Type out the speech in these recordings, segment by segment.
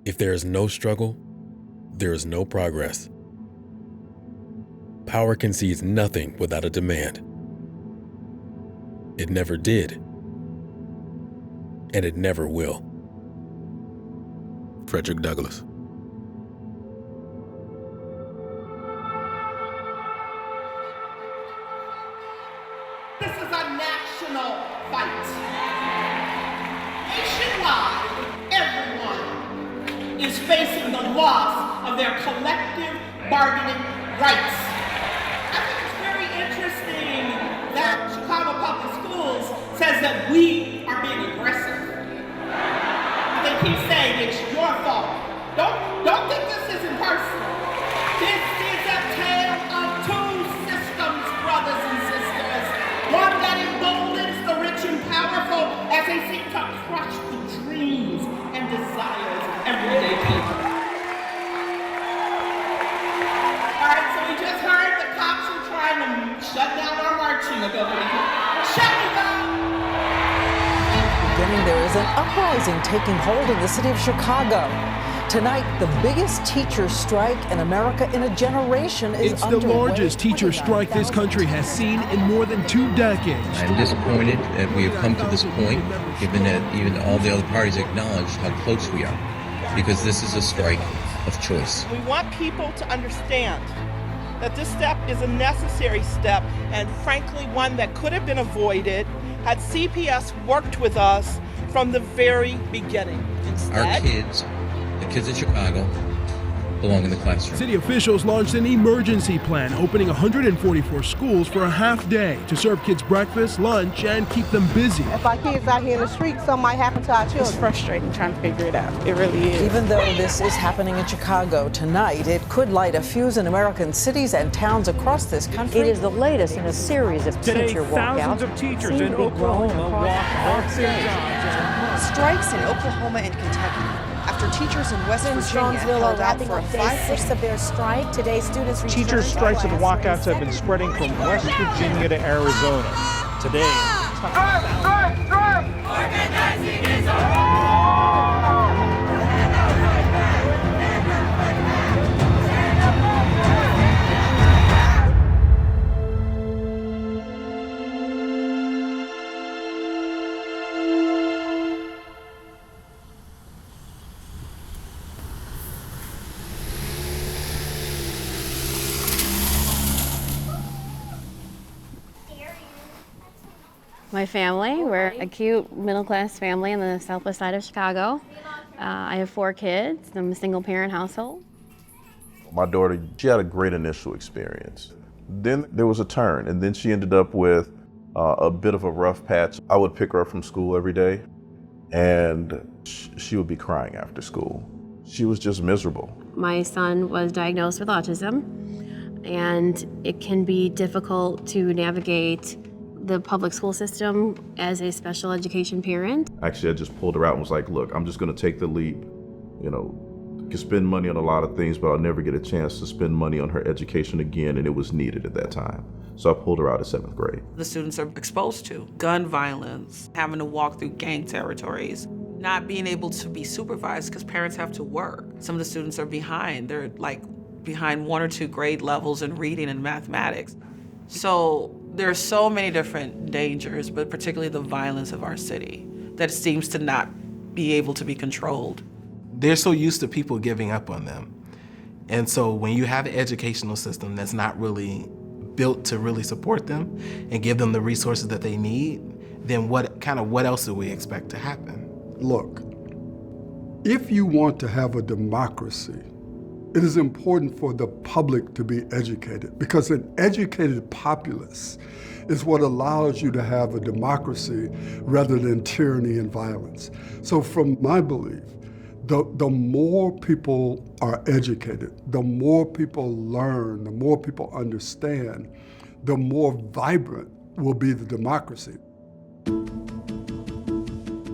If there is no struggle, there is no progress. Power concedes nothing without a demand. It never did, and it never will. Frederick Douglass. This is a national fight. Nationwide, everyone is facing the loss of their collective bargaining rights. I think it's very interesting that Chicago Public Schools says that we are being aggressive. They keep saying it's your fault. Don't think this isn't personal. This is a tale of two systems, brothers and sisters. One that emboldens the rich and powerful as they seek to crush the dreams and desires of everyday people. All right, so we just heard the cops are trying to shut down our marching ability. Shut it down! There is an uprising taking hold in the city of Chicago. Tonight, the biggest teacher strike in America in a generation is underway. It's the largest teacher strike this country has seen in more than 2 decades. I'm disappointed that we have come to this point, given that even all the other parties acknowledged how close we are, because this is a strike of choice. We want people to understand that this step is a necessary step, and frankly, one that could have been avoided had CPS worked with us from the very beginning. Instead, our kids, the kids in Chicago, belong in the classroom. City officials launched an emergency plan, opening 144 schools for a half day to serve kids breakfast, lunch, and keep them busy. If our kids out here in the street, something might happen to our children. It's frustrating trying to figure it out. It really is. Even though this is happening in Chicago tonight, it could light a fuse in American cities and towns across this country. It is the latest in a series of teacher walkouts. Thousands of teachers in Oklahoma walked their jobs. Strikes in Oklahoma and Kentucky after teachers in West Virginia held out for a 5 severe strike. Today, students Teacher strikes and walkouts have been spreading from West Virginia to Arizona. Today, organizing is My family, we're a cute middle-class family on the southwest side of Chicago. I have 4 kids. I'm a single-parent household. My daughter, she had a great initial experience. Then there was a turn, and then she ended up with a bit of a rough patch. I would pick her up from school every day, and she would be crying after school. She was just miserable. My son was diagnosed with autism, and it can be difficult to navigate the public school system as a special education parent. Actually, I just pulled her out and was like, look, I'm just gonna take the leap. You know, I can spend money on a lot of things, but I'll never get a chance to spend money on her education again, and it was needed at that time. So I pulled her out of 7th grade. The students are exposed to gun violence, having to walk through gang territories, not being able to be supervised because parents have to work. Some of the students are behind. They're like behind 1 or 2 grade levels in reading and mathematics. So there are so many different dangers, but particularly the violence of our city that seems to not be able to be controlled. They're so used to people giving up on them. And so when you have an educational system that's not really built to really support them and give them the resources that they need, then what else do we expect to happen? Look, if you want to have a democracy, it is important for the public to be educated, because an educated populace is what allows you to have a democracy rather than tyranny and violence. So from my belief, the more people are educated, the more people learn, the more people understand, the more vibrant will be the democracy.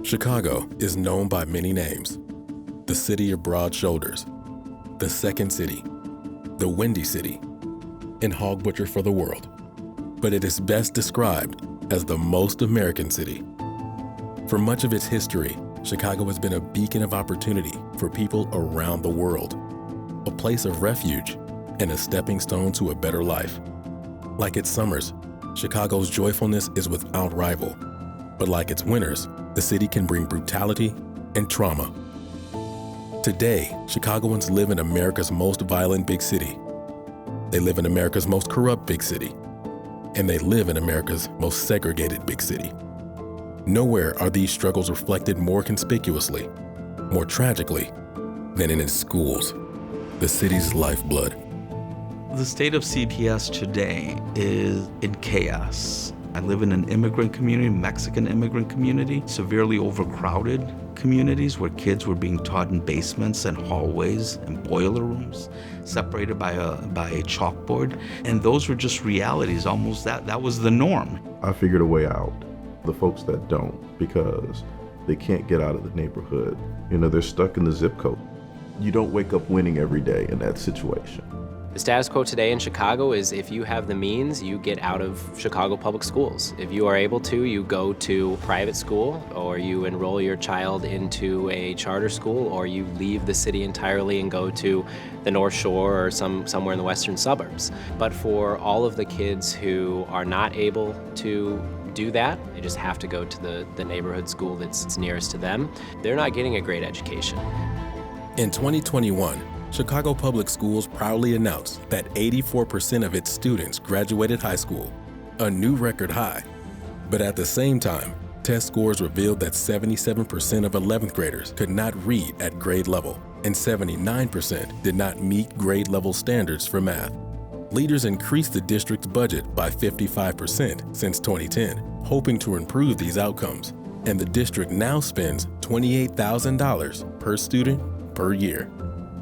Chicago is known by many names. The city of broad shoulders, the second city, the Windy City, and Hog Butcher for the world. But it is best described as the most American city. For much of its history, Chicago has been a beacon of opportunity for people around the world, a place of refuge and a stepping stone to a better life. Like its summers, Chicago's joyfulness is without rival. But like its winters, the city can bring brutality and trauma. Today, Chicagoans live in America's most violent big city. They live in America's most corrupt big city. And they live in America's most segregated big city. Nowhere are these struggles reflected more conspicuously, more tragically, than in its schools, the city's lifeblood. The state of CPS today is in chaos. I live in an immigrant community, Mexican immigrant community, severely overcrowded communities where kids were being taught in basements and hallways and boiler rooms, separated by a chalkboard. And those were just realities, almost that was the norm. I figured a way out. The folks that don't, because they can't get out of the neighborhood. They're stuck in the zip code. You don't wake up winning every day in that situation. The status quo today in Chicago is if you have the means, you get out of Chicago public schools. If you are able to, you go to private school, or you enroll your child into a charter school, or you leave the city entirely and go to the North Shore or somewhere in the western suburbs. But for all of the kids who are not able to do that, they just have to go to the neighborhood school that's nearest to them. They're not getting a great education. In 2021, Chicago Public Schools proudly announced that 84% of its students graduated high school, a new record high. But at the same time, test scores revealed that 77% of 11th graders could not read at grade level, and 79% did not meet grade level standards for math. Leaders increased the district's budget by 55% since 2010, hoping to improve these outcomes, and the district now spends $28,000 per student per year.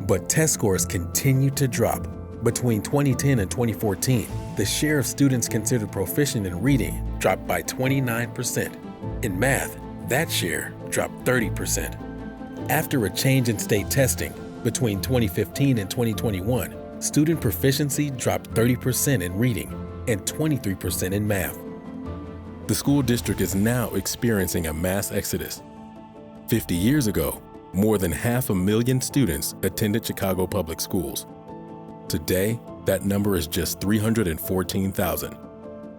But test scores continue to drop. Between 2010 and 2014, the share of students considered proficient in reading dropped by 29%. In math, that share dropped 30%. After a change in state testing, between 2015 and 2021, student proficiency dropped 30% in reading and 23% in math. The school district is now experiencing a mass exodus. 50 years ago, more than 500,000 students attended Chicago public schools. Today, that number is just 314,000,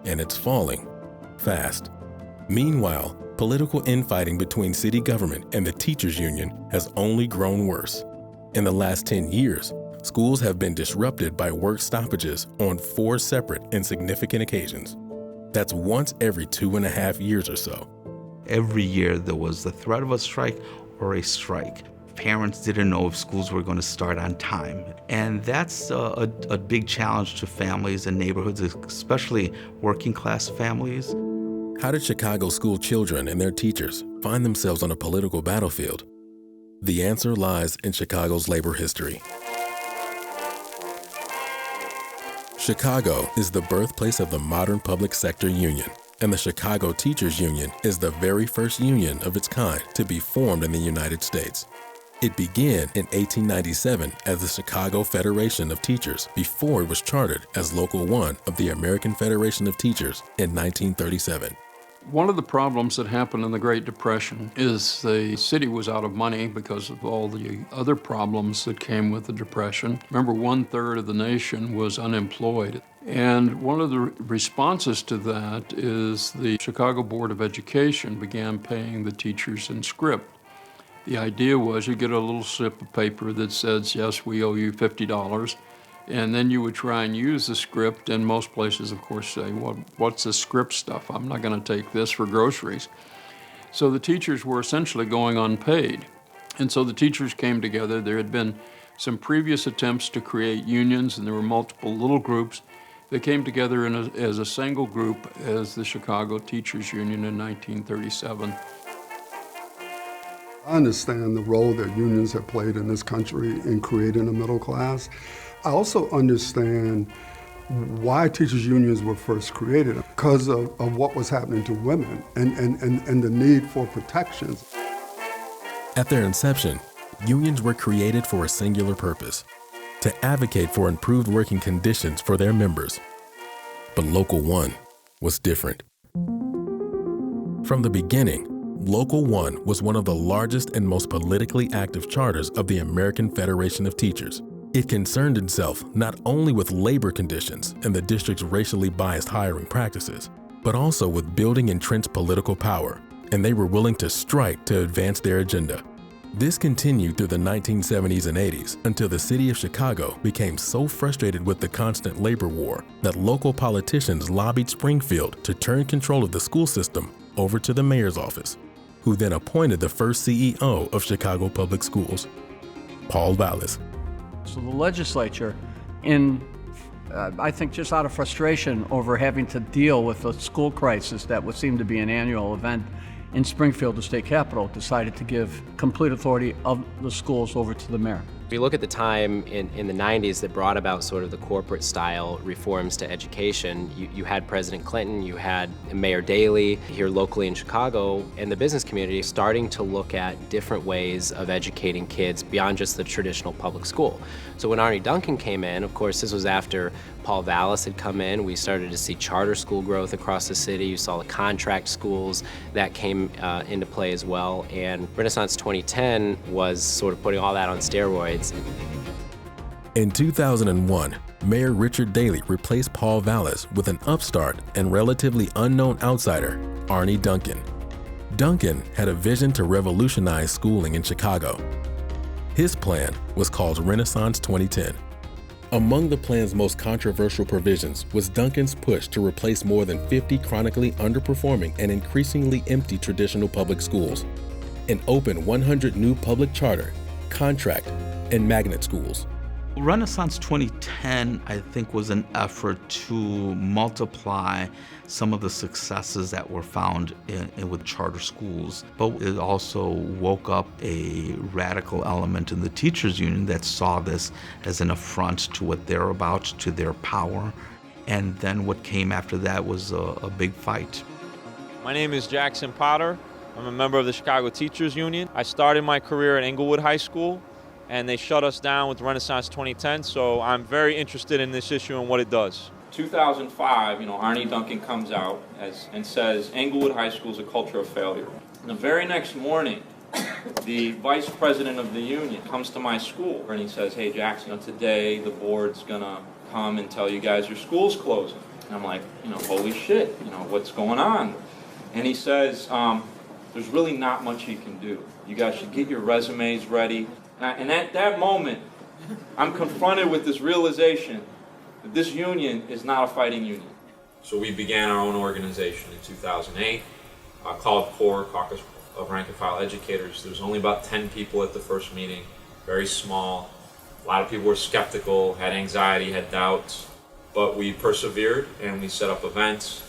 and it's falling fast. Meanwhile, political infighting between city government and the teachers' union has only grown worse. In the last 10 years, schools have been disrupted by work stoppages on 4 separate and significant occasions. That's once every 2.5 years or so. Every year there was the threat of a strike or a strike. Parents didn't know if schools were going to start on time. And that's a big challenge to families and neighborhoods, especially working class families. How did Chicago school children and their teachers find themselves on a political battlefield? The answer lies in Chicago's labor history. Chicago is the birthplace of the modern public sector union, and the Chicago Teachers Union is the very first union of its kind to be formed in the United States. It began in 1897 as the Chicago Federation of Teachers before it was chartered as Local 1 of the American Federation of Teachers in 1937. One of the problems that happened in the Great Depression is the city was out of money because of all the other problems that came with the Depression. Remember, 1/3 of the nation was unemployed. And one of the responses to that is the Chicago Board of Education began paying the teachers in scrip. The idea was you get a little slip of paper that says, yes, we owe you $50. And then you would try and use the script, and most places, of course, say, well, what's this script stuff? I'm not going to take this for groceries. So the teachers were essentially going unpaid. And so the teachers came together. There had been some previous attempts to create unions, and there were multiple little groups. They came together as a single group as the Chicago Teachers Union in 1937. I understand the role that unions have played in this country in creating a middle class. I also understand why teachers' unions were first created, because of what was happening to women and the need for protections. At their inception, unions were created for a singular purpose: to advocate for improved working conditions for their members. But Local 1 was different. From the beginning, Local 1 was one of the largest and most politically active charters of the American Federation of Teachers. It concerned itself not only with labor conditions and the district's racially biased hiring practices, but also with building entrenched political power, and they were willing to strike to advance their agenda. This continued through the 1970s and 80s until the city of Chicago became so frustrated with the constant labor war that local politicians lobbied Springfield to turn control of the school system over to the mayor's office, who then appointed the first CEO of Chicago Public Schools, Paul Vallis. So the legislature, I think just out of frustration over having to deal with the school crisis that would seem to be an annual event in Springfield, the state capital, decided to give complete authority of the schools over to the mayor. If you look at the time in the 90s that brought about sort of the corporate style reforms to education, you had President Clinton, you had Mayor Daley here locally in Chicago, and the business community starting to look at different ways of educating kids beyond just the traditional public school. So when Arne Duncan came in, of course this was after Paul Vallis had come in, we started to see charter school growth across the city. You saw the contract schools that came into play as well, and Renaissance 2010 was sort of putting all that on steroids. In 2001, Mayor Richard Daley replaced Paul Vallis with an upstart and relatively unknown outsider, Arne Duncan. Duncan had a vision to revolutionize schooling in Chicago. His plan was called Renaissance 2010. Among the plan's most controversial provisions was Duncan's push to replace more than 50 chronically underperforming and increasingly empty traditional public schools and open 100 new public charter, contract, and magnet schools. Renaissance 2010, I think, was an effort to multiply some of the successes that were found with charter schools, but it also woke up a radical element in the teachers union that saw this as an affront to what they're about, to their power. And then what came after that was a big fight. My name is Jackson Potter. I'm a member of the Chicago Teachers Union. I started my career at Englewood High School, and they shut us down with Renaissance 2010, so I'm very interested in this issue and what it does. 2005, Arne Duncan comes out and says, Englewood High School is a culture of failure. And the very next morning, the vice president of the union comes to my school, and he says, hey Jackson, today the board's gonna come and tell you guys your school's closing. And I'm like, holy shit, what's going on? And he says, there's really not much you can do. You guys should get your resumes ready. And at that moment, I'm confronted with this realization that this union is not a fighting union. So we began our own organization in 2008, called CORE, Caucus of Rank and File Educators. There was only about 10 people at the first meeting, very small. A lot of people were skeptical, had anxiety, had doubts, but we persevered and we set up events.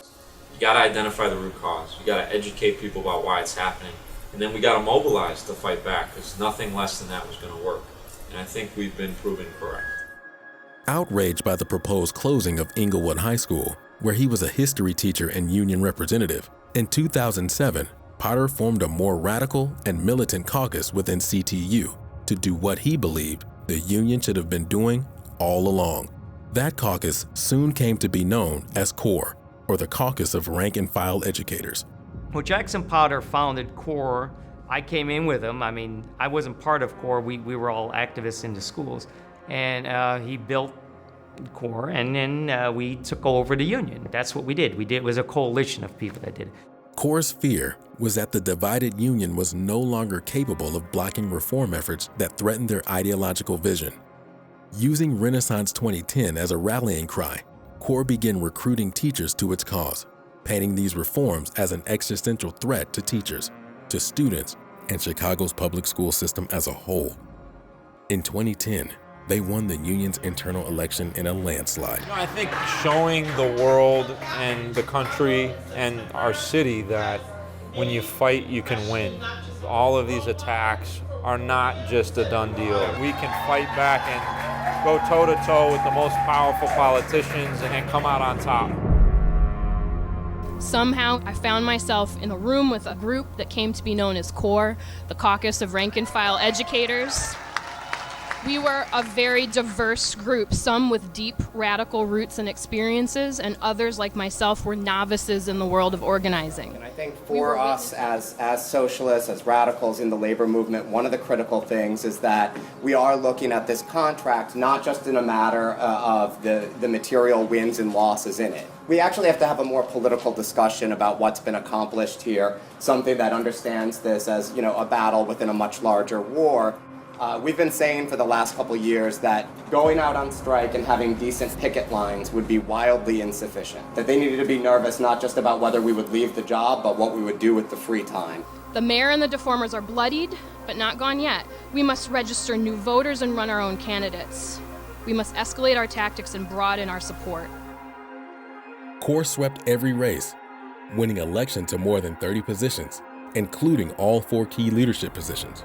You gotta identify the root cause. You gotta educate people about why it's happening. And then we got to mobilize to fight back, because nothing less than that was going to work. And I think we've been proven correct. Outraged by the proposed closing of Englewood High School, where he was a history teacher and union representative, in 2007, Potter formed a more radical and militant caucus within CTU to do what he believed the union should have been doing all along. That caucus soon came to be known as CORE, or the Caucus of Rank and File Educators. Well, Jackson Potter founded CORE. I came in with him. I mean, I wasn't part of CORE. We were all activists in the schools. And he built CORE, and then we took over the union. That's what we did. It was a coalition of people that did it. CORE's fear was that the divided union was no longer capable of blocking reform efforts that threatened their ideological vision. Using Renaissance 2010 as a rallying cry, CORE began recruiting teachers to its cause, painting these reforms as an existential threat to teachers, to students, and Chicago's public school system as a whole. In 2010, they won the union's internal election in a landslide. I think showing the world and the country and our city that when you fight, you can win. All of these attacks are not just a done deal. We can fight back and go toe-to-toe with the most powerful politicians and come out on top. Somehow, I found myself in a room with a group that came to be known as CORE, the Caucus of Rank and File Educators. We were a very diverse group, some with deep radical roots and experiences, and others like myself were novices in the world of organizing. And I think for us as socialists, as radicals in the labor movement, one of the critical things is that we are looking at this contract not just in a matter of the material wins and losses in it. We actually have to have a more political discussion about what's been accomplished here, something that understands this as, a battle within a much larger war. We've been saying for the last couple of years that going out on strike and having decent picket lines would be wildly insufficient. That they needed to be nervous not just about whether we would leave the job, but what we would do with the free time. The mayor and the deformers are bloodied, but not gone yet. We must register new voters and run our own candidates. We must escalate our tactics and broaden our support. CORE swept every race, winning election to more than 30 positions, including all 4 key leadership positions.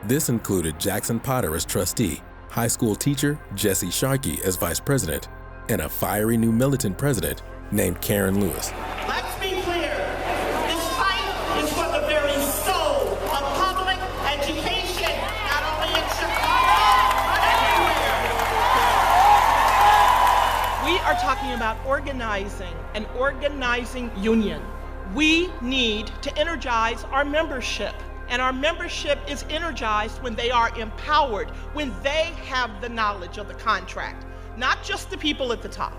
This included Jackson Potter as trustee, high school teacher Jesse Sharkey as vice president, and a fiery new militant president named Karen Lewis. Let's be clear. This fight is for the very soul of public education, not only in Chicago, but everywhere. We are talking about organizing, an organizing union. We need to energize our membership. And our membership is energized when they are empowered, when they have the knowledge of the contract, not just the people at the top.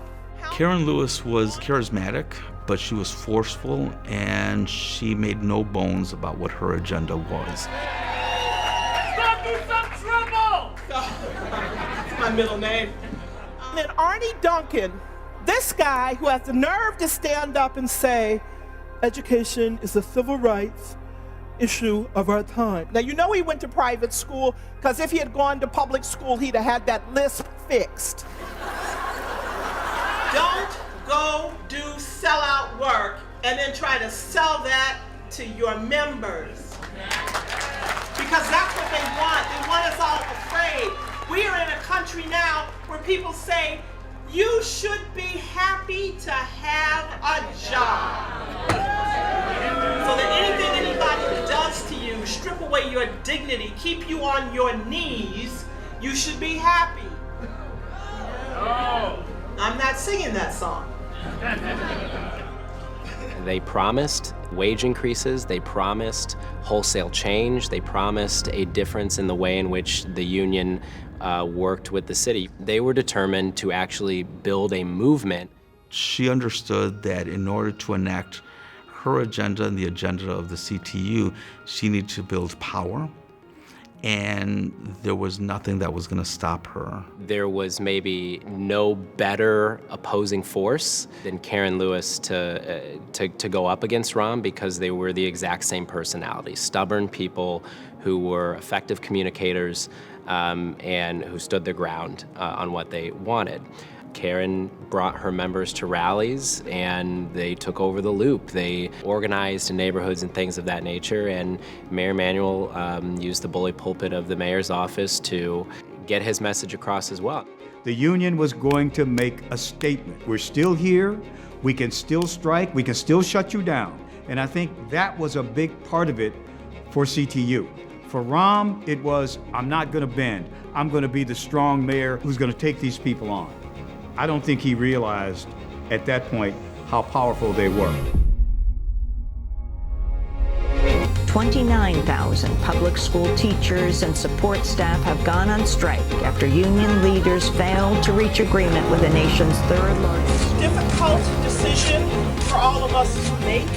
Karen Lewis was charismatic, but she was forceful, and she made no bones about what her agenda was. Start me some trouble! That's my middle name. And Arnie Duncan, this guy who has the nerve to stand up and say, education is a civil rights issue of our time. Now, he went to private school, because if he had gone to public school, he'd have had that lisp fixed. Don't go do sellout work and then try to sell that to your members. Because that's what they want. They want us all afraid. We are in a country now where people say, you should be happy to have a job. So that anything anybody does to you, strip away your dignity, keep you on your knees, you should be happy. No. I'm not singing that song. They promised wage increases, they promised wholesale change, they promised a difference in the way in which the union worked with the city. They were determined to actually build a movement. She understood that in order to enact her agenda and the agenda of the CTU, she needed to build power, and there was nothing that was going to stop her. There was maybe no better opposing force than Karen Lewis to go up against Rahm, because they were the exact same personality, stubborn people who were effective communicators and who stood their ground on what they wanted. Karen brought her members to rallies, and they took over the loop. They organized in neighborhoods and things of that nature, and Mayor Emanuel used the bully pulpit of the mayor's office to get his message across as well. The union was going to make a statement. We're still here, we can still strike, we can still shut you down. And I think that was a big part of it for CTU. For Rahm, it was, I'm not gonna bend. I'm gonna be the strong mayor who's gonna take these people on. I don't think he realized at that point how powerful they were. 29,000 public school teachers and support staff have gone on strike after union leaders failed to reach agreement with the nation's third largest. Difficult decision for all of us to make,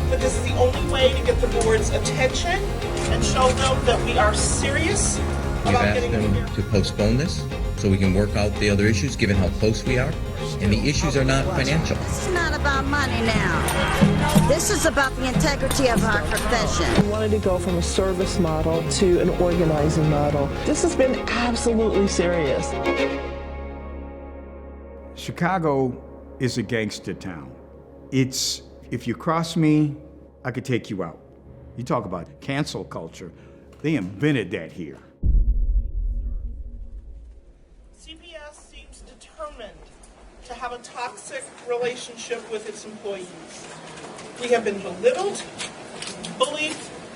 but this is the only way to get the board's attention and show them that we are serious about getting them here. To postpone this so we can work out the other issues, given how close we are. And the issues are not financial. This is not about money now. This is about the integrity of our profession. We wanted to go from a service model to an organizing model. This has been absolutely serious. Chicago is a gangster town. It's, if you cross me, I could take you out. You talk about cancel culture. They invented that here. CPS seems determined to have a toxic relationship with its employees. We have been belittled, bullied,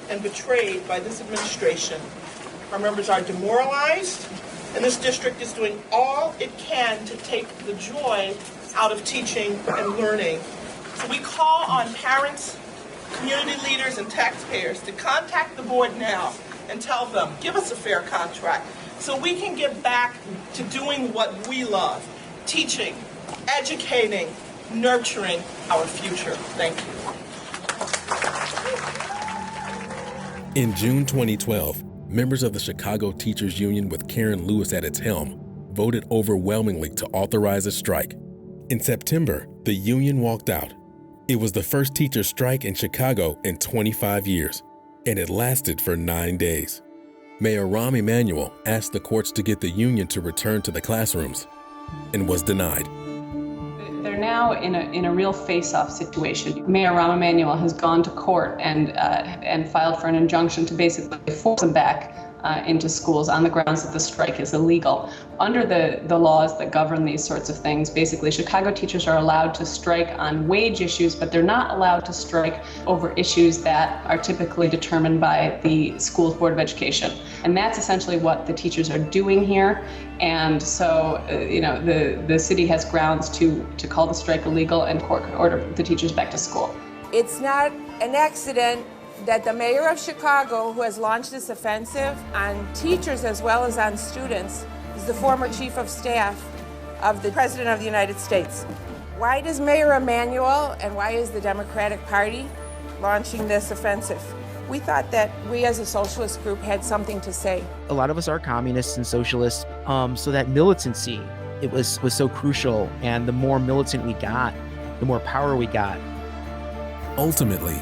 and betrayed by this administration. Our members are demoralized, and this district is doing all it can to take the joy out of teaching and learning. So we call on parents, community leaders, and taxpayers to contact the board now and tell them, give us a fair contract so we can get back to doing what we love, teaching, educating, nurturing our future. Thank you. In June 2012, members of the Chicago Teachers Union with Karen Lewis at its helm voted overwhelmingly to authorize a strike. In September, the union walked out. It was the first teacher strike in Chicago in 25 years, and it lasted for 9 days. Mayor Rahm Emanuel asked the courts to get the union to return to the classrooms and was denied. They're now in a real face-off situation. Mayor Rahm Emanuel has gone to court and filed for an injunction to basically force them back into schools on the grounds that the strike is illegal. Under the laws that govern these sorts of things, basically Chicago teachers are allowed to strike on wage issues, but they're not allowed to strike over issues that are typically determined by the school's Board of Education. And that's essentially what the teachers are doing here. And so, the city has grounds to call the strike illegal, and court could order the teachers back to school. It's not an accident that the mayor of Chicago, who has launched this offensive on teachers as well as on students, is the former chief of staff of the President of the United States. Why does Mayor Emanuel and why is the Democratic Party launching this offensive? We thought that we as a socialist group had something to say. A lot of us are communists and socialists, so that militancy, it was so crucial, and the more militant we got, the more power we got. Ultimately,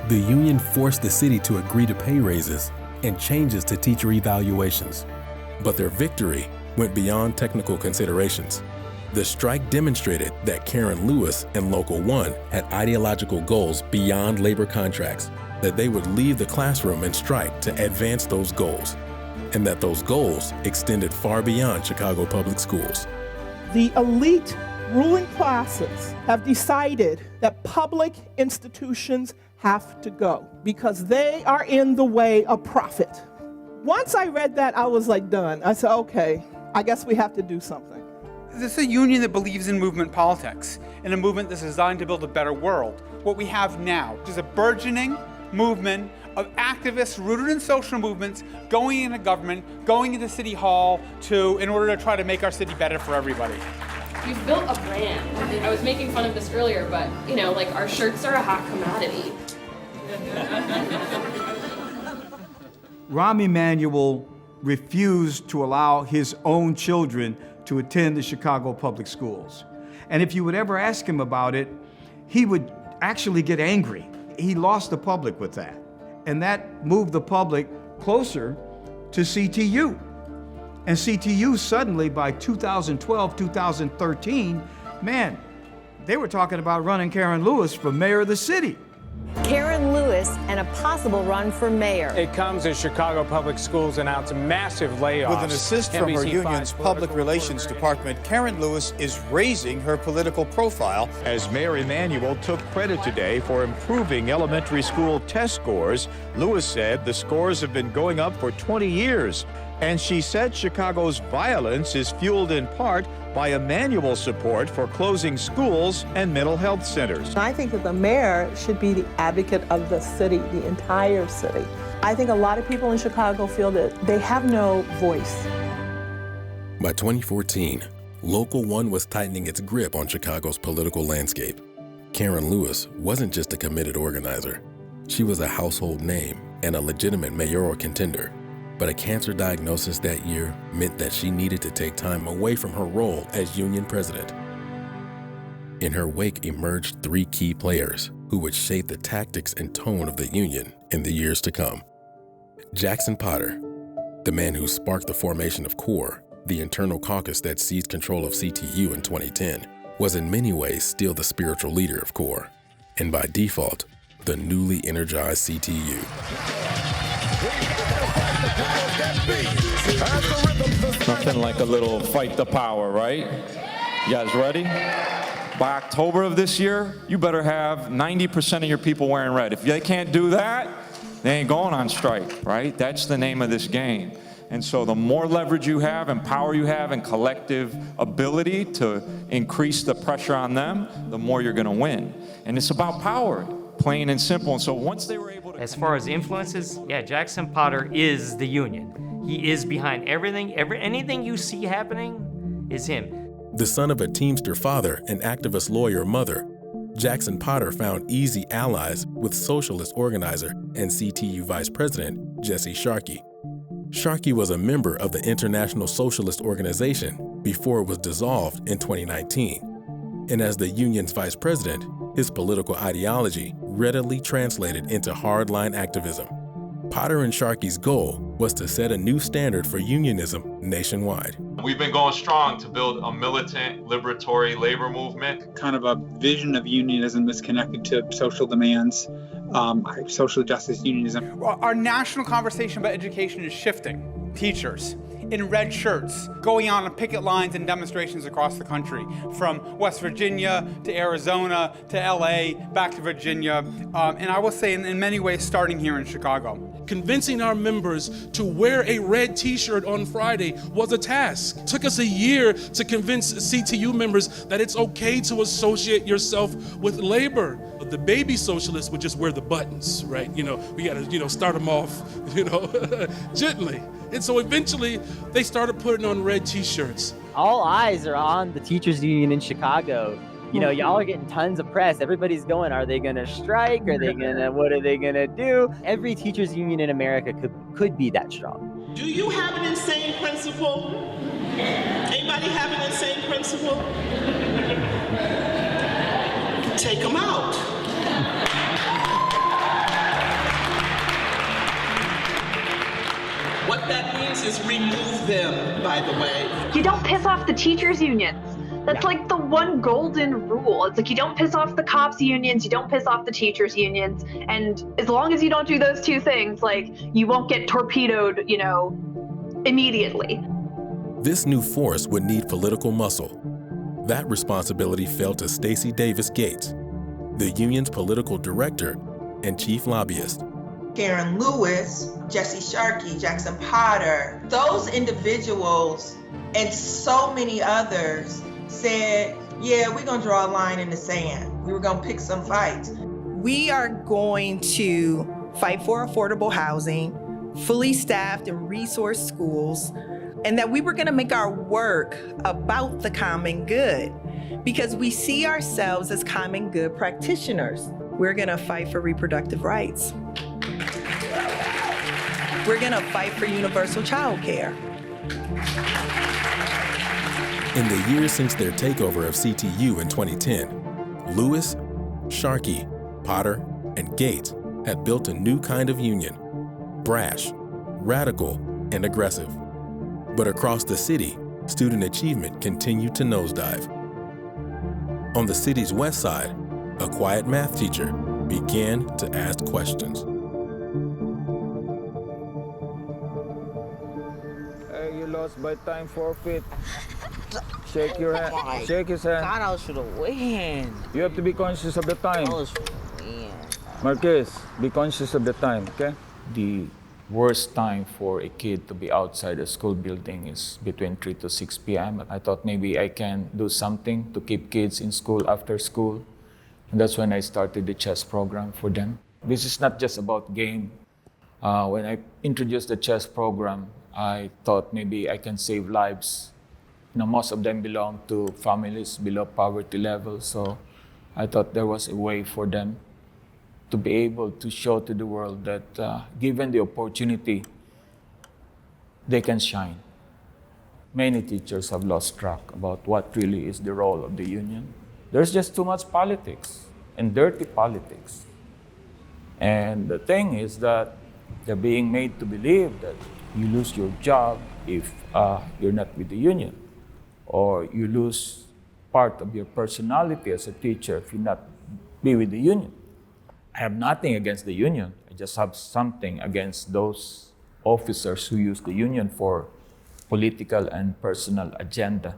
the union forced the city to agree to pay raises and changes to teacher evaluations. But their victory went beyond technical considerations. The strike demonstrated that Karen Lewis and Local 1 had ideological goals beyond labor contracts, that they would leave the classroom and strike to advance those goals, and that those goals extended far beyond Chicago public schools. The elite ruling classes have decided that public institutions have to go because they are in the way of profit. Once I read that, I was like done. I said, okay, I guess we have to do something. This is a union that believes in movement politics, in a movement that's designed to build a better world. What we have now is a burgeoning movement of activists rooted in social movements going into government, going into City Hall in order to try to make our city better for everybody. We've built a brand. I was making fun of this earlier, but our shirts are a hot commodity. Rahm Emanuel refused to allow his own children to attend the Chicago public schools. And if you would ever ask him about it, he would actually get angry. He lost the public with that. And that moved the public closer to CTU. And CTU suddenly, by 2012, 2013, man, they were talking about running Karen Lewis for mayor of the city. Karen Lewis and a possible run for mayor. It comes as Chicago Public Schools announce massive layoffs. With an assist from her union's public relations department, Karen Lewis is raising her political profile. As Mayor Emanuel took credit today for improving elementary school test scores, Lewis said the scores have been going up for 20 years. And she said Chicago's violence is fueled in part by Emanuel's support for closing schools and mental health centers. I think that the mayor should be the advocate of the city, the entire city. I think a lot of people in Chicago feel that they have no voice. By 2014, Local 1 was tightening its grip on Chicago's political landscape. Karen Lewis wasn't just a committed organizer. She was a household name and a legitimate mayoral contender. But a cancer diagnosis that year meant that she needed to take time away from her role as union president. In her wake emerged 3 key players who would shape the tactics and tone of the union in the years to come. Jackson Potter, the man who sparked the formation of CORE, the internal caucus that seized control of CTU in 2010, was in many ways still the spiritual leader of CORE, and by default, the newly energized CTU. Nothing like a little fight the power, right? You guys ready? By October of this year, you better have 90% of your people wearing red. If they can't do that, they ain't going on strike, right? That's the name of this game. And so the more leverage you have and power you have and collective ability to increase the pressure on them, the more you're going to win. And it's about power, plain and simple. And so once they were able to... As far as influences, yeah, Jackson Potter is the union. He is behind everything. Anything you see happening is him. The son of a Teamster father and activist lawyer mother, Jackson Potter found easy allies with socialist organizer and CTU vice president Jesse Sharkey. Sharkey was a member of the International Socialist Organization before it was dissolved in 2019. And as the union's vice president, his political ideology readily translated into hardline activism. Potter and Sharkey's goal was to set a new standard for unionism nationwide. We've been going strong to build a militant, liberatory labor movement. Kind of a vision of unionism that's connected to social demands, social justice unionism. Our national conversation about education is shifting. Teachers in red shirts going on picket lines and demonstrations across the country, from West Virginia to Arizona to LA, back to Virginia, and I will say in many ways starting here in Chicago. Convincing our members to wear a red t-shirt on Friday was a task. It took us a year to convince CTU members that it's okay to associate yourself with labor. The baby socialists would just wear the buttons, right? We gotta, start them off, gently. And so eventually they started putting on red t-shirts. All eyes are on the teachers union in Chicago. Y'all are getting tons of press. Everybody's going, are they gonna strike? What are they gonna do? Every teachers union in America could be that strong. Do you have an insane principle? Anybody have an insane principle? Take them out. What that means is remove them, by the way. You don't piss off the teachers unions. That's like the one golden rule. It's like you don't piss off the cops unions, you don't piss off the teachers unions. And as long as you don't do those two things, you won't get torpedoed, immediately. This new force would need political muscle. That responsibility fell to Stacey Davis Gates, the union's political director and chief lobbyist. Karen Lewis, Jesse Sharkey, Jackson Potter, those individuals and so many others said, yeah, we're gonna draw a line in the sand. We were gonna pick some fights. We are going to fight for affordable housing, fully staffed and resourced schools, and that we were gonna make our work about the common good because we see ourselves as common good practitioners. We're gonna fight for reproductive rights. We're gonna fight for universal child care. In the years since their takeover of CTU in 2010, Lewis, Sharkey, Potter, and Gates had built a new kind of union, brash, radical, and aggressive. But across the city, student achievement continued to nosedive. On the city's west side, a quiet math teacher began to ask questions. You lost by time forfeit. Shake your hand. Shake his hand. God, I should have win. You have to be conscious of the time. I should win. Marquez, be conscious of the time, okay? The worst time for a kid to be outside a school building is between 3 to 6 p.m. I thought maybe I can do something to keep kids in school after school. And that's when I started the chess program for them. This is not just about game. When I introduced the chess program, I thought maybe I can save lives. Most of them belong to families below poverty level, so I thought there was a way for them to be able to show to the world that given the opportunity, they can shine. Many teachers have lost track about what really is the role of the union. There's just too much politics and dirty politics. And the thing is that they're being made to believe that you lose your job if you're not with the union, or you lose part of your personality as a teacher if you not be with the union. I have nothing against the union. I just have something against those officers who use the union for political and personal agenda.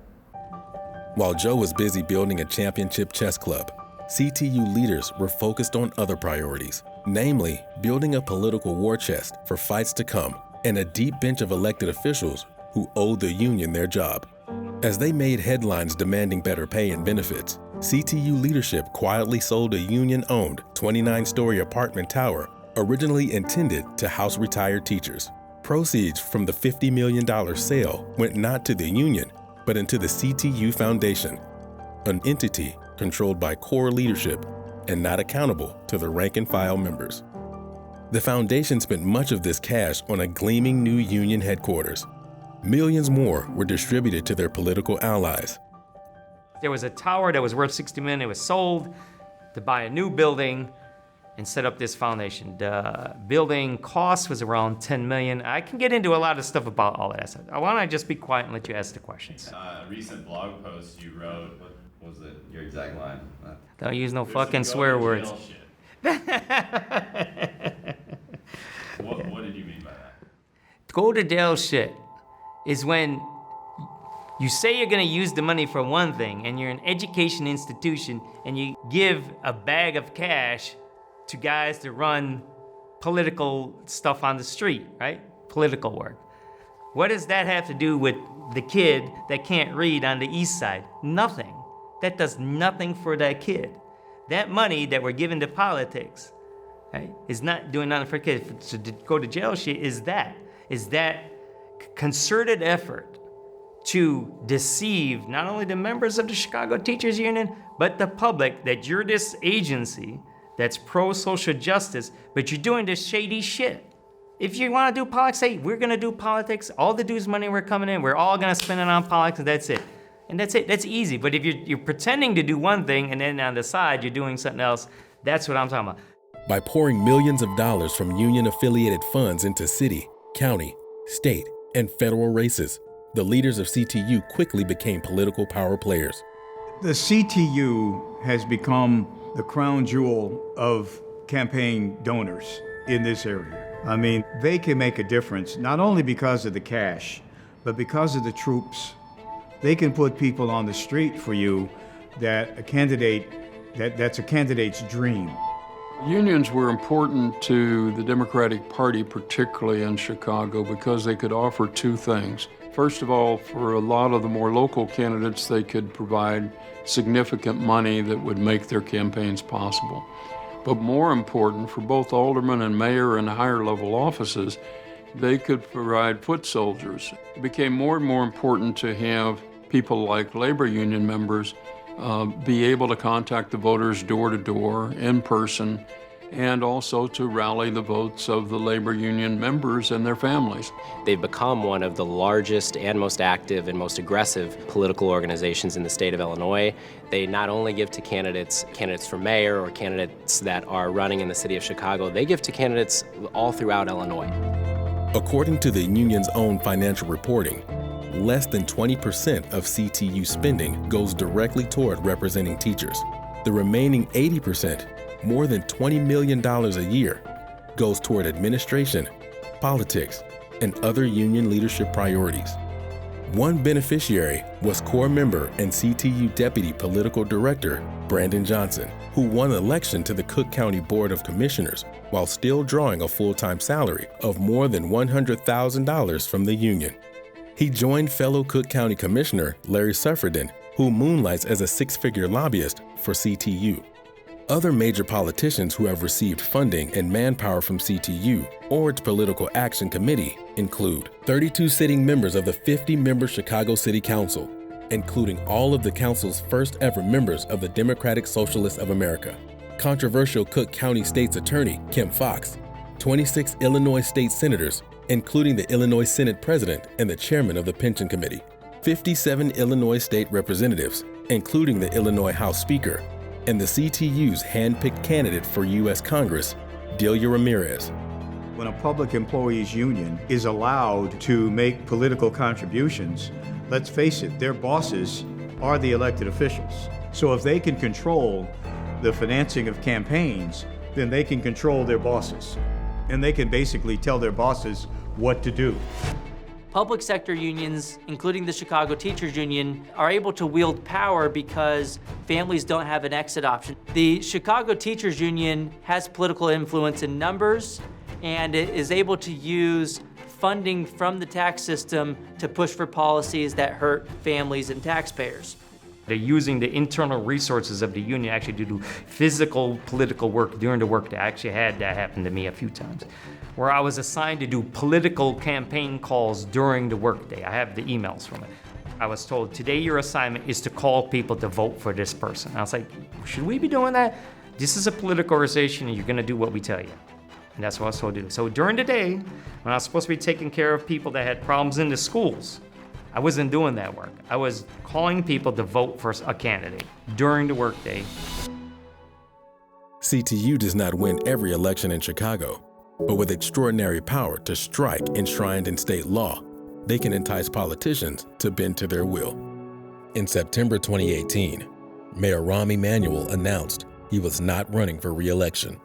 While Joe was busy building a championship chess club, CTU leaders were focused on other priorities, namely building a political war chest for fights to come and a deep bench of elected officials who owed the union their job. As they made headlines demanding better pay and benefits, CTU leadership quietly sold a union-owned 29-story apartment tower originally intended to house retired teachers. Proceeds from the $50 million sale went not to the union, but into the CTU Foundation, an entity controlled by core leadership and not accountable to the rank-and-file members. The foundation spent much of this cash on a gleaming new union headquarters. Millions more were distributed to their political allies. There was a tower that was worth $60 million. It was sold to buy a new building and set up this foundation. The building cost was around $10 million. I can get into a lot of stuff about all that stuff. I want to just be quiet and let you ask the questions. A recent blog post you wrote, what was it, your exact line? Don't use no fucking swear words. What did you mean by that? Go to jail shit is when you say you're gonna use the money for one thing and you're an education institution and you give a bag of cash to guys to run political stuff on the street, right? Political work. What does that have to do with the kid that can't read on the east side? Nothing. That does nothing for that kid. That money that we're giving to politics, right, is not doing nothing for kids. To go to jail shit is that concerted effort to deceive not only the members of the Chicago Teachers Union, but the public that you're this agency that's pro-social justice, but you're doing this shady shit. If you want to do politics, say, we're going to do politics, all the dues money we're coming in, we're all going to spend it on politics, and that's it. And that's it, that's easy. But if you're pretending to do one thing and then on the side you're doing something else, that's what I'm talking about. By pouring millions of dollars from union-affiliated funds into city, county, state, and federal races, the leaders of CTU quickly became political power players. The CTU has become the crown jewel of campaign donors in this area. I mean, they can make a difference, not only because of the cash, but because of the troops. They can put people on the street for you that's a candidate's dream. Unions were important to the Democratic Party, particularly in Chicago, because they could offer two things. First of all, for a lot of the more local candidates, they could provide significant money that would make their campaigns possible. But more important, for both aldermen and mayor and higher level offices, they could provide foot soldiers. It became more and more important to have people like labor union members be able to contact the voters door to door, in person, and also to rally the votes of the labor union members and their families. They've become one of the largest and most active and most aggressive political organizations in the state of Illinois. They not only give to candidates for mayor or candidates that are running in the city of Chicago, they give to candidates all throughout Illinois. According to the union's own financial reporting, less than 20% of CTU spending goes directly toward representing teachers. The remaining 80%, more than $20 million a year, goes toward administration, politics, and other union leadership priorities. One beneficiary was core member and CTU Deputy Political Director Brandon Johnson, who won election to the Cook County Board of Commissioners while still drawing a full-time salary of more than $100,000 from the union. He joined fellow Cook County Commissioner Larry Suffredin, who moonlights as a six-figure lobbyist for CTU. Other major politicians who have received funding and manpower from CTU or its Political Action Committee include 32 sitting members of the 50-member Chicago City Council, including all of the council's first ever members of the Democratic Socialists of America, controversial Cook County State's Attorney Kim Foxx, 26 Illinois state senators, including the Illinois Senate President and the Chairman of the Pension Committee, 57 Illinois state representatives, including the Illinois House Speaker, and the CTU's hand-picked candidate for U.S. Congress, Delia Ramirez. When a public employees union is allowed to make political contributions, let's face it, their bosses are the elected officials. So if they can control the financing of campaigns, then they can control their bosses. And they can basically tell their bosses what to do. Public sector unions, including the Chicago Teachers Union, are able to wield power because families don't have an exit option. The Chicago Teachers Union has political influence in numbers, and it is able to use funding from the tax system to push for policies that hurt families and taxpayers. They're using the internal resources of the union actually to do physical political work during the workday. I actually had that happen to me a few times, where I was assigned to do political campaign calls during the workday. I have the emails from it. I was told, today your assignment is to call people to vote for this person. I was like, should we be doing that? This is a political organization and you're gonna do what we tell you. And that's what I was told to do. So during the day, when I was supposed to be taking care of people that had problems in the schools, I wasn't doing that work. I was calling people to vote for a candidate during the workday. CTU does not win every election in Chicago, but with extraordinary power to strike enshrined in state law, they can entice politicians to bend to their will. In September 2018, Mayor Rahm Emanuel announced he was not running for re-election.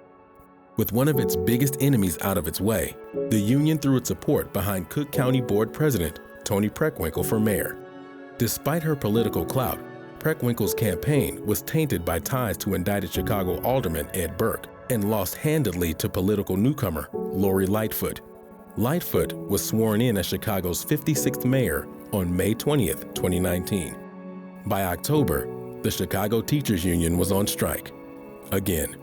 With one of its biggest enemies out of its way, the union threw its support behind Cook County Board President Toni Preckwinkle for mayor. Despite her political clout, Preckwinkle's campaign was tainted by ties to indicted Chicago Alderman Ed Burke and lost handedly to political newcomer Lori Lightfoot. Lightfoot was sworn in as Chicago's 56th mayor on May 20th, 2019. By October, the Chicago Teachers Union was on strike again.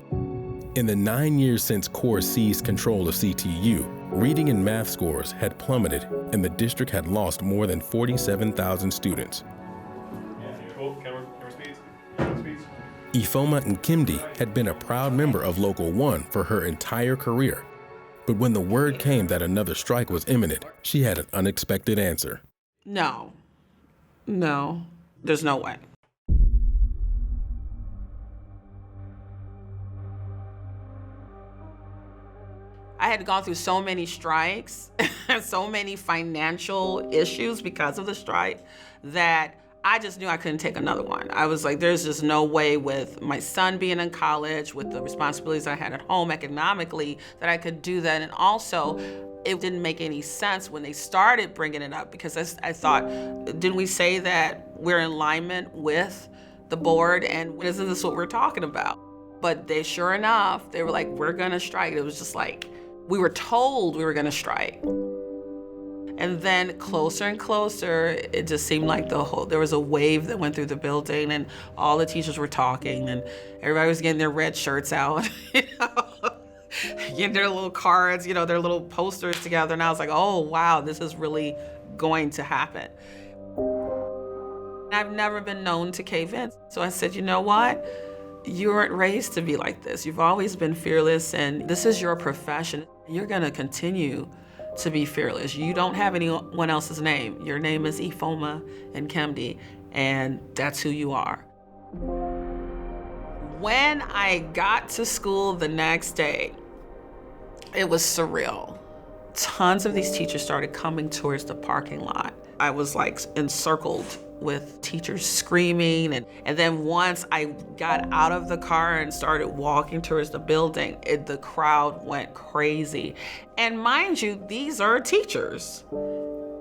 In the 9 years since CORE seized control of CTU, reading and math scores had plummeted and the district had lost more than 47,000 students. Ifeoma Nkemdi had been a proud member of Local 1 for her entire career. But when the word came that another strike was imminent, she had an unexpected answer. No, there's no way. I had gone through so many strikes, so many financial issues because of the strike, that I just knew I couldn't take another one. I was like, there's just no way with my son being in college, with the responsibilities I had at home economically, that I could do that. And also, it didn't make any sense when they started bringing it up, because I thought, didn't we say that we're in alignment with the board, and isn't this what we're talking about? But they, sure enough, they were like, we're gonna strike. It was just like, we were told we were gonna strike. And then closer and closer, it just seemed like there was a wave that went through the building, and all the teachers were talking, and everybody was getting their red shirts out, getting their little cards, their little posters together. And I was like, oh wow, this is really going to happen. I've never been known to cave in. So I said, you know what? You weren't raised to be like this. You've always been fearless, and this is your profession. You're gonna continue to be fearless. You don't have anyone else's name. Your name is Ifeoma Nkemdi, and that's who you are. When I got to school the next day, it was surreal. Tons of these teachers started coming towards the parking lot. I was like encircled with teachers screaming, and then once I got out of the car and started walking towards the building, the crowd went crazy. And mind you, these are teachers.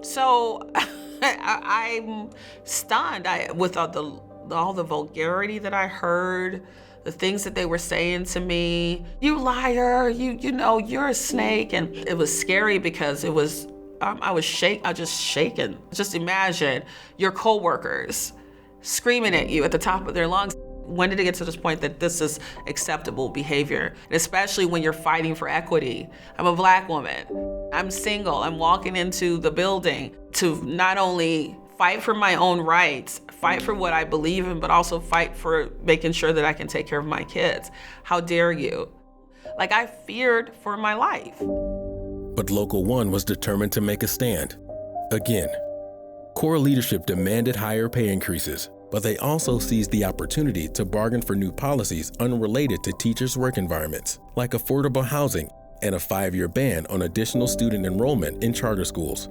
So I'm stunned with all the vulgarity that I heard, the things that they were saying to me. You liar, you're a snake. And it was scary because it was, I was just shaking. Just imagine your coworkers screaming at you at the top of their lungs. When did it get to this point that this is acceptable behavior? And especially when you're fighting for equity. I'm a Black woman. I'm single. I'm walking into the building to not only fight for my own rights, fight for what I believe in, but also fight for making sure that I can take care of my kids. How dare you? Like, I feared for my life. But Local 1 was determined to make a stand. Again, core leadership demanded higher pay increases, but they also seized the opportunity to bargain for new policies unrelated to teachers' work environments, like affordable housing and a 5-year ban on additional student enrollment in charter schools.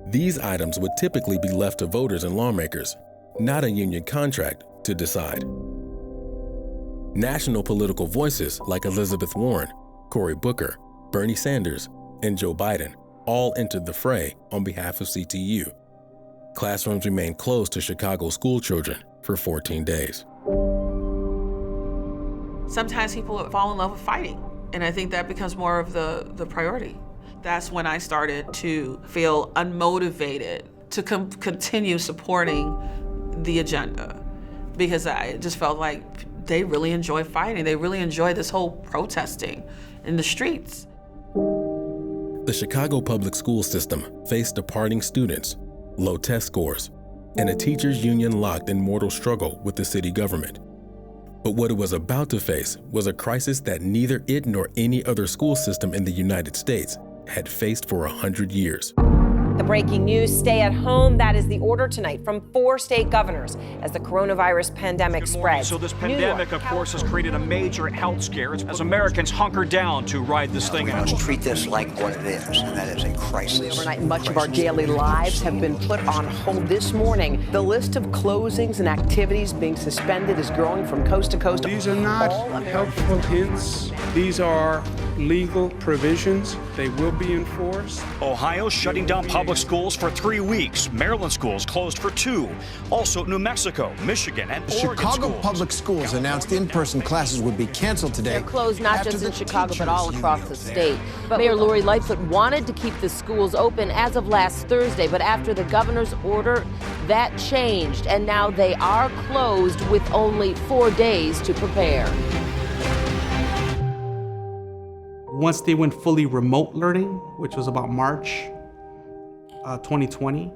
These items would typically be left to voters and lawmakers, not a union contract, to decide. National political voices like Elizabeth Warren, Cory Booker, Bernie Sanders, and Joe Biden all entered the fray on behalf of CTU. Classrooms remained closed to Chicago school children for 14 days. Sometimes people fall in love with fighting, and I think that becomes more of the priority. That's when I started to feel unmotivated to continue supporting the agenda, because I just felt like they really enjoy fighting. They really enjoy this whole protesting in the streets. The Chicago public school system faced departing students, low test scores, and a teachers' union locked in mortal struggle with the city government. But what it was about to face was a crisis that neither it nor any other school system in the United States had faced for 100 years. The breaking news, stay at home. That is the order tonight from 4 state governors as the coronavirus pandemic spreads. So this pandemic, of course, has created a major health scare as Americans hunker down to ride this thing out. We must treat this like what it is, and that is a crisis. Overnight, much of our daily lives have been put on hold this morning. The list of closings and activities being suspended is growing from coast to coast. These are not helpful hints. These are legal provisions. They will be enforced. Ohio shutting down public schools for 3 weeks. Maryland schools closed for 2. Also, New Mexico, Michigan, and Oregon Chicago schools. Public Schools announced in-person classes would be canceled today. They're closed not just in Chicago, but all across the state. But Mayor Lori Lightfoot wanted to keep the schools open as of last Thursday, but after the governor's order, that changed, and now they are closed with only 4 days to prepare. Once they went fully remote learning, which was about March 2020,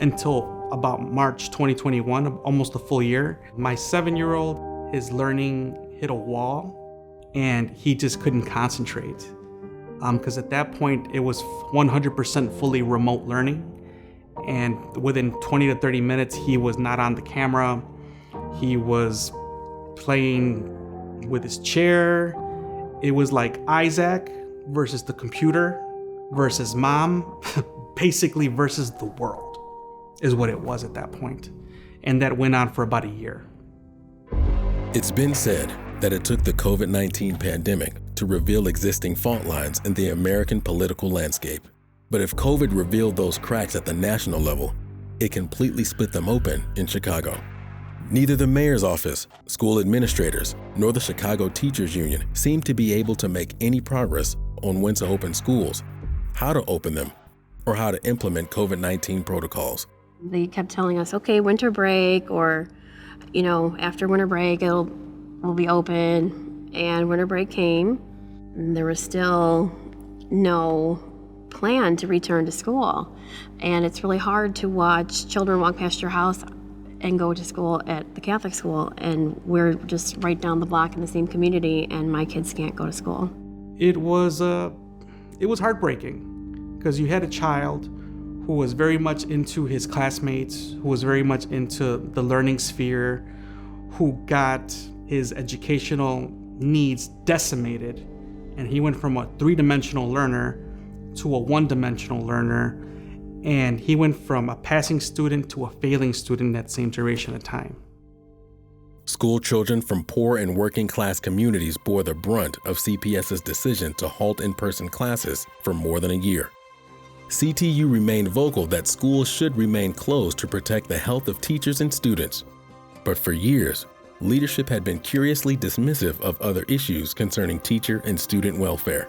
until about March 2021, almost a full year, my 7-year-old, his learning hit a wall and he just couldn't concentrate. Because at that point, it was 100% fully remote learning. And within 20 to 30 minutes, he was not on the camera. He was playing with his chair. It was like Isaac versus the computer versus mom, basically versus the world is what it was at that point. And that went on for about a year. It's been said that it took the COVID-19 pandemic to reveal existing fault lines in the American political landscape. But if COVID revealed those cracks at the national level, it completely split them open in Chicago. Neither the mayor's office, school administrators, nor the Chicago Teachers Union seemed to be able to make any progress on when to open schools, how to open them, or how to implement COVID-19 protocols. They kept telling us, okay, winter break, or, after winter break, we'll be open. And winter break came, and there was still no plan to return to school. And it's really hard to watch children walk past your house and go to school at the Catholic school, and we're just right down the block in the same community, and my kids can't go to school. It was heartbreaking, because you had a child who was very much into his classmates, who was very much into the learning sphere, who got his educational needs decimated, and he went from a 3-dimensional learner to a 1-dimensional learner. And he went from a passing student to a failing student in that same duration of time. School children from poor and working class communities bore the brunt of CPS's decision to halt in-person classes for more than a year. CTU remained vocal that schools should remain closed to protect the health of teachers and students. But for years, leadership had been curiously dismissive of other issues concerning teacher and student welfare.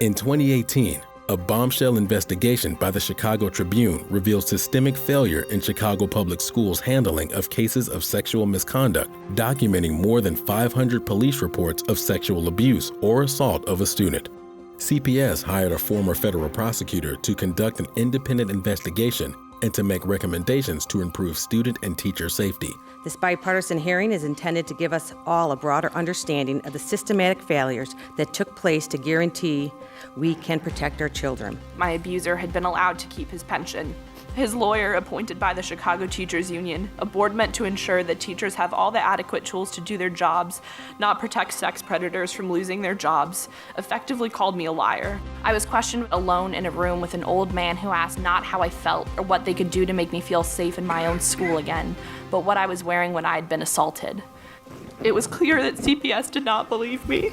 In 2018, a bombshell investigation by the Chicago Tribune revealed systemic failure in Chicago Public Schools' handling of cases of sexual misconduct, documenting more than 500 police reports of sexual abuse or assault of a student. CPS hired a former federal prosecutor to conduct an independent investigation and to make recommendations to improve student and teacher safety. This bipartisan hearing is intended to give us all a broader understanding of the systematic failures that took place to guarantee we can protect our children. My abuser had been allowed to keep his pension. His lawyer, appointed by the Chicago Teachers Union, a board meant to ensure that teachers have all the adequate tools to do their jobs, not protect sex predators from losing their jobs, effectively called me a liar. I was questioned alone in a room with an old man who asked not how I felt or what they could do to make me feel safe in my own school again, but what I was wearing when I had been assaulted. It was clear that CPS did not believe me.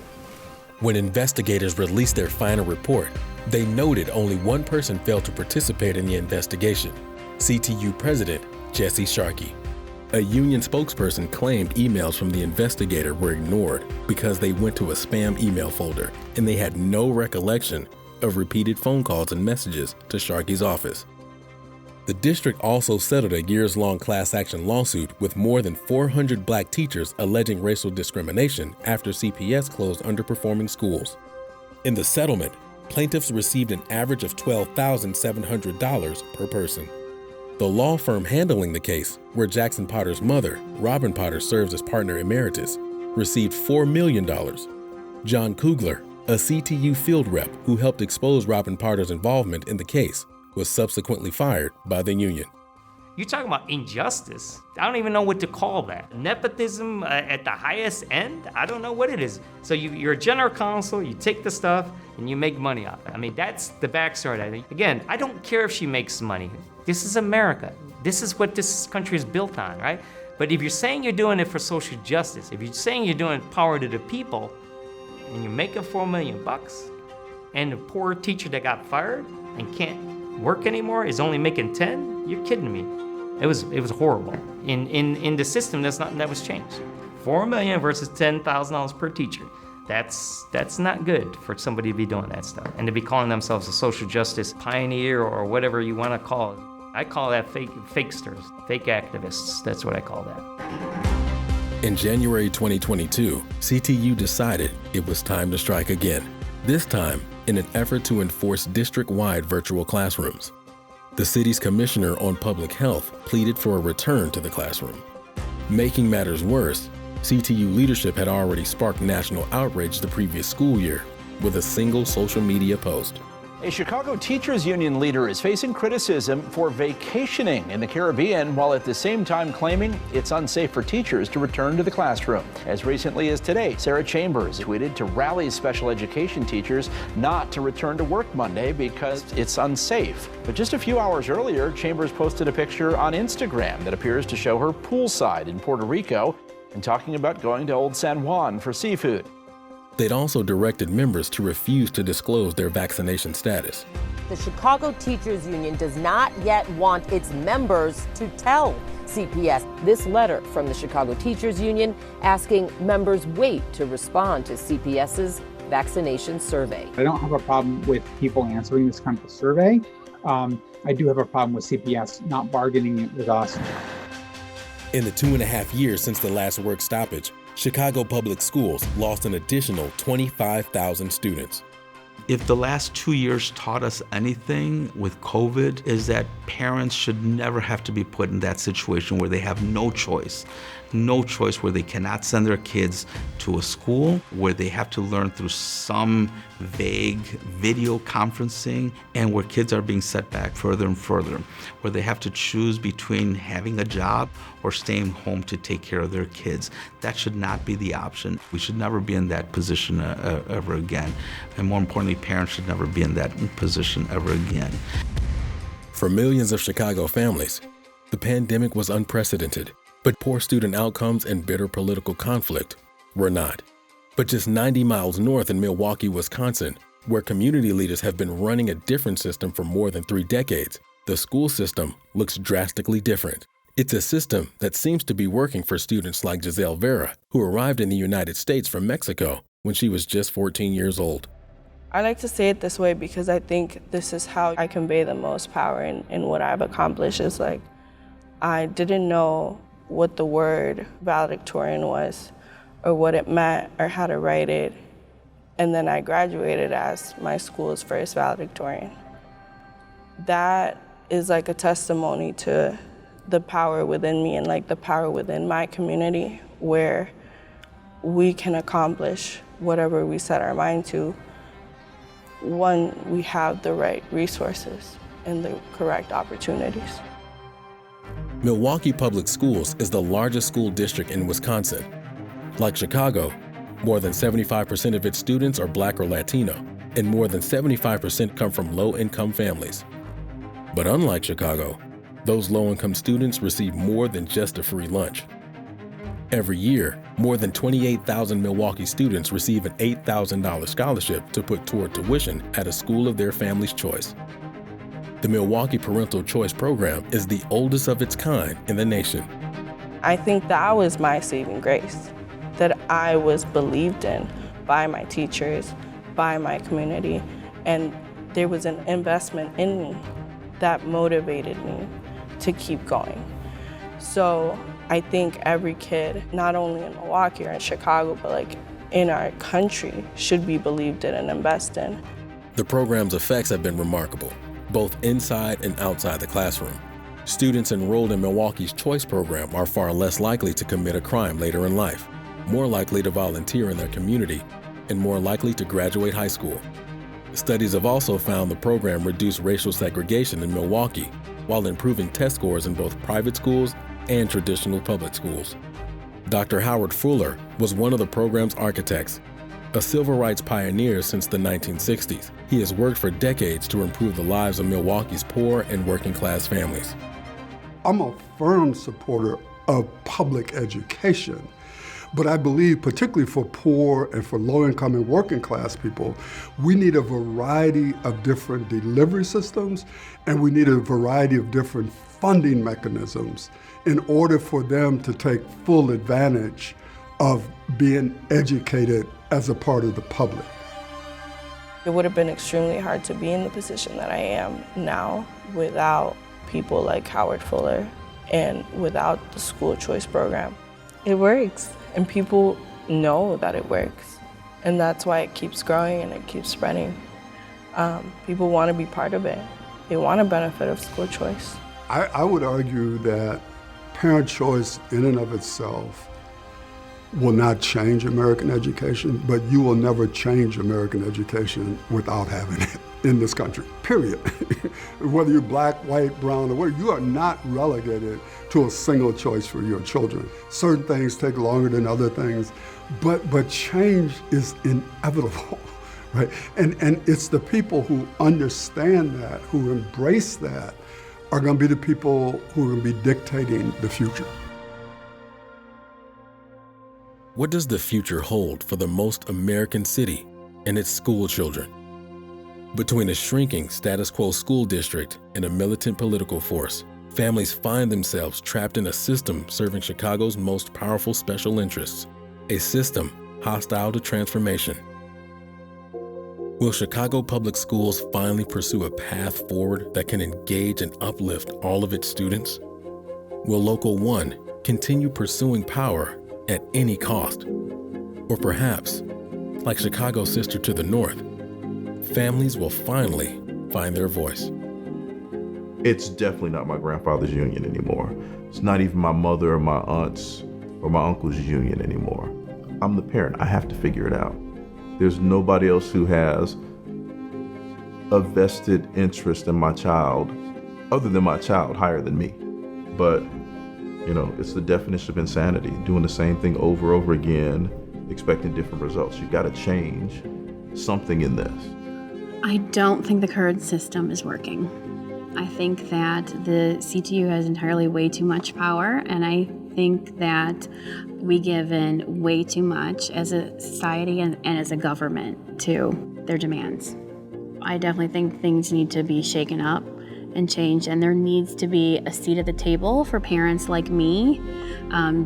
When investigators released their final report, they noted only one person failed to participate in the investigation, CTU President Jesse Sharkey. A union spokesperson claimed emails from the investigator were ignored because they went to a spam email folder, and they had no recollection of repeated phone calls and messages to Sharkey's office. The district also settled a years-long class action lawsuit with more than 400 black teachers alleging racial discrimination after CPS closed underperforming schools. In the settlement, plaintiffs received an average of $12,700 per person. The law firm handling the case, where Jackson Potter's mother, Robin Potter, serves as partner emeritus, received $4 million. John Kugler, a CTU field rep who helped expose Robin Potter's involvement in the case, was subsequently fired by the union. You're talking about injustice. I don't even know what to call that. Nepotism at the highest end? I don't know what it is. So you're a general counsel, you take the stuff, and you make money off it. I mean, that's the backstory, I think. Again, I don't care if she makes money. This is America. This is what this country is built on, right? But if you're saying you're doing it for social justice, if you're saying you're doing power to the people, and you're making $4 million, and the poor teacher that got fired and can't work anymore is only making 10, you're kidding me. It was horrible. In the system, that's nothing that was changed. $4 million versus $10,000 per teacher. That's not good for somebody to be doing that stuff and to be calling themselves a social justice pioneer or whatever you want to call it. I call that fakesters, fake activists. That's what I call that. In January 2022, CTU decided it was time to strike again. This time, in an effort to enforce district-wide virtual classrooms. The city's commissioner on public health pleaded for a return to the classroom. Making matters worse, CTU leadership had already sparked national outrage the previous school year with a single social media post. A Chicago teachers union leader is facing criticism for vacationing in the Caribbean while at the same time claiming it's unsafe for teachers to return to the classroom. As recently as today, Sarah Chambers tweeted to rally special education teachers not to return to work Monday because it's unsafe. But just a few hours earlier, Chambers posted a picture on Instagram that appears to show her poolside in Puerto Rico and talking about going to Old San Juan for seafood. They'd also directed members to refuse to disclose their vaccination status. The Chicago Teachers Union does not yet want its members to tell CPS. This letter from the Chicago Teachers Union asking members wait to respond to CPS's vaccination survey. I don't have a problem with people answering this kind of a survey. I do have a problem with CPS not bargaining it with us. In the 2.5 years since the last work stoppage, Chicago Public Schools lost an additional 25,000 students. If the last 2 years taught us anything with COVID, is that parents should never have to be put in that situation where they have no choice, where they cannot send their kids to a school, where they have to learn through some vague video conferencing, and where kids are being set back further and further, where they have to choose between having a job or staying home to take care of their kids. That should not be the option. We should never be in that position ever again. And more importantly, parents should never be in that position ever again. For millions of Chicago families, the pandemic was unprecedented, but poor student outcomes and bitter political conflict were not. But just 90 miles north in Milwaukee, Wisconsin, where community leaders have been running a different system for more than 3 decades, the school system looks drastically different. It's a system that seems to be working for students like Giselle Vera, who arrived in the United States from Mexico when she was just 14 years old. I like to say it this way because I think this is how I convey the most power in what I've accomplished. Is like, I didn't know what the word valedictorian was or what it meant or how to write it. And then I graduated as my school's first valedictorian. That is like a testimony to the power within me and like the power within my community, where we can accomplish whatever we set our mind to when we have the right resources and the correct opportunities. Milwaukee Public Schools is the largest school district in Wisconsin. Like Chicago, more than 75% of its students are Black or Latino, and more than 75% come from low-income families. But unlike Chicago, those low-income students receive more than just a free lunch. Every year, more than 28,000 Milwaukee students receive an $8,000 scholarship to put toward tuition at a school of their family's choice. The Milwaukee Parental Choice Program is the oldest of its kind in the nation. I think that was my saving grace, that I was believed in by my teachers, by my community, and there was an investment in me that motivated me to keep going. So I think every kid, not only in Milwaukee or in Chicago, but like in our country, should be believed in and invested in. The program's effects have been remarkable, both inside and outside the classroom. Students enrolled in Milwaukee's Choice program are far less likely to commit a crime later in life, more likely to volunteer in their community, and more likely to graduate high school. Studies have also found the program reduced racial segregation in Milwaukee while improving test scores in both private schools and traditional public schools. Dr. Howard Fuller was one of the program's architects. A civil rights pioneer since the 1960s, he has worked for decades to improve the lives of Milwaukee's poor and working class families. I'm a firm supporter of public education, but I believe particularly for poor and for low-income and working class people, we need a variety of different delivery systems, and we need a variety of different funding mechanisms in order for them to take full advantage of being educated as a part of the public. It would have been extremely hard to be in the position that I am now without people like Howard Fuller and without the school choice program. It works, and people know that it works, and that's why it keeps growing and it keeps spreading. People want to be part of it. They want a benefit of school choice. I would argue that parent choice in and of itself will not change American education, but you will never change American education without having it in this country, period. Whether you're black, white, brown, or whatever, you are not relegated to a single choice for your children. Certain things take longer than other things, but change is inevitable, right? And it's the people who understand that, who embrace that, are gonna be the people who are gonna be dictating the future. What does the future hold for the most American city and its school children? Between a shrinking status quo school district and a militant political force, families find themselves trapped in a system serving Chicago's most powerful special interests, a system hostile to transformation. Will Chicago Public Schools finally pursue a path forward that can engage and uplift all of its students? Will Local 1 continue pursuing power at any cost? Or perhaps, like Chicago's sister to the north, families will finally find their voice. It's definitely not my grandfather's union anymore. It's not even my mother or my aunt's or my uncle's union anymore. I'm the parent. I have to figure it out. There's nobody else who has a vested interest in my child other than my child higher than me. But, you know, it's the definition of insanity, doing the same thing over again, expecting different results. You've got to change something in this. I don't think the current system is working. I think that the CTU has entirely way too much power, and I think that we give in way too much as a society and as a government to their demands. I definitely think things need to be shaken up and changed, and there needs to be a seat at the table for parents like me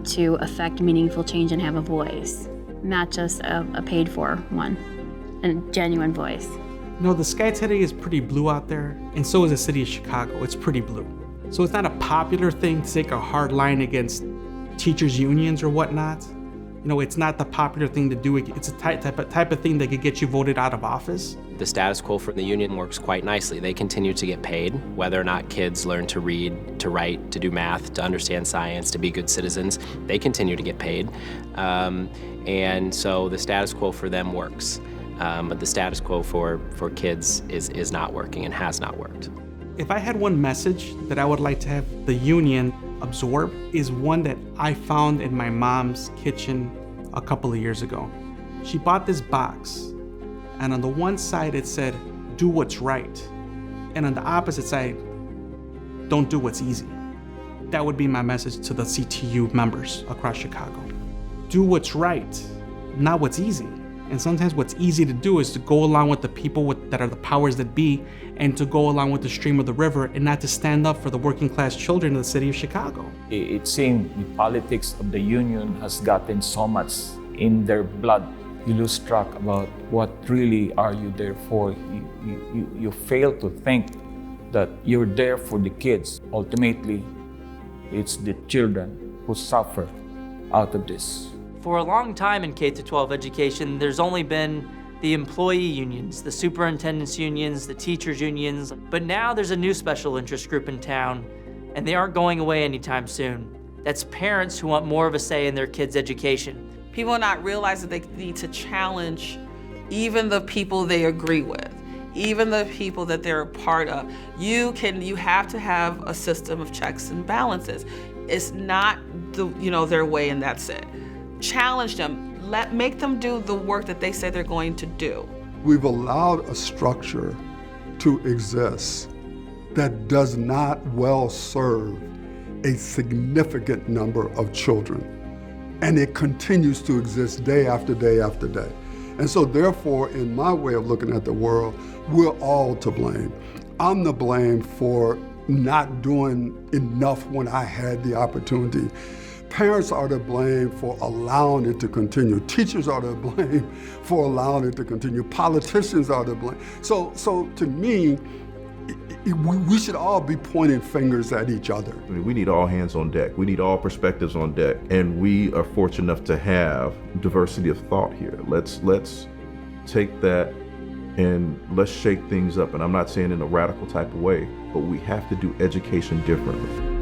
to affect meaningful change and have a voice, not just a paid-for one, a genuine voice. You know, the sky today is pretty blue out there, and so is the city of Chicago. It's pretty blue. So it's not a popular thing to take a hard line against teachers' unions or whatnot. You know, it's not the popular thing to do. It's a type of thing that could get you voted out of office. The status quo for the union works quite nicely. They continue to get paid, whether or not kids learn to read, to write, to do math, to understand science, to be good citizens. They continue to get paid. And so the status quo for them works. But the status quo for kids is not working and has not worked. If I had one message that I would like to have the union absorb, is one that I found in my mom's kitchen a couple of years ago. She bought this box, and on the one side it said, "Do what's right," and on the opposite side, "Don't do what's easy." That would be my message to the CTU members across Chicago. Do what's right, not what's easy. And sometimes what's easy to do is to go along with the people that are the powers that be, and to go along with the stream of the river, and not to stand up for the working class children of the city of Chicago. It seems the politics of the union has gotten so much in their blood You lose track about what really are you there for. You fail to think that you're there for the kids. Ultimately, it's the children who suffer out of this. For a long time in K-12 education, there's only been the employee unions, the superintendent's unions, the teachers' unions, but now there's a new special interest group in town, and they aren't going away anytime soon. That's parents who want more of a say in their kids' education. People are not realizing they need to challenge even the people they agree with, even the people that they're a part of. You have to have a system of checks and balances. It's not their way and that's it. Challenge them. Make them do the work that they say they're going to do. We've allowed a structure to exist that does not well serve a significant number of children. And it continues to exist day after day after day. And so therefore, in my way of looking at the world, we're all to blame. I'm to blame for not doing enough when I had the opportunity. Parents are to blame for allowing it to continue. Teachers are to blame for allowing it to continue. Politicians are to blame. So to me, we should all be pointing fingers at each other. I mean, we need all hands on deck. We need all perspectives on deck. And we are fortunate enough to have diversity of thought here. Let's take that and let's shake things up. And I'm not saying in a radical type of way, but we have to do education differently.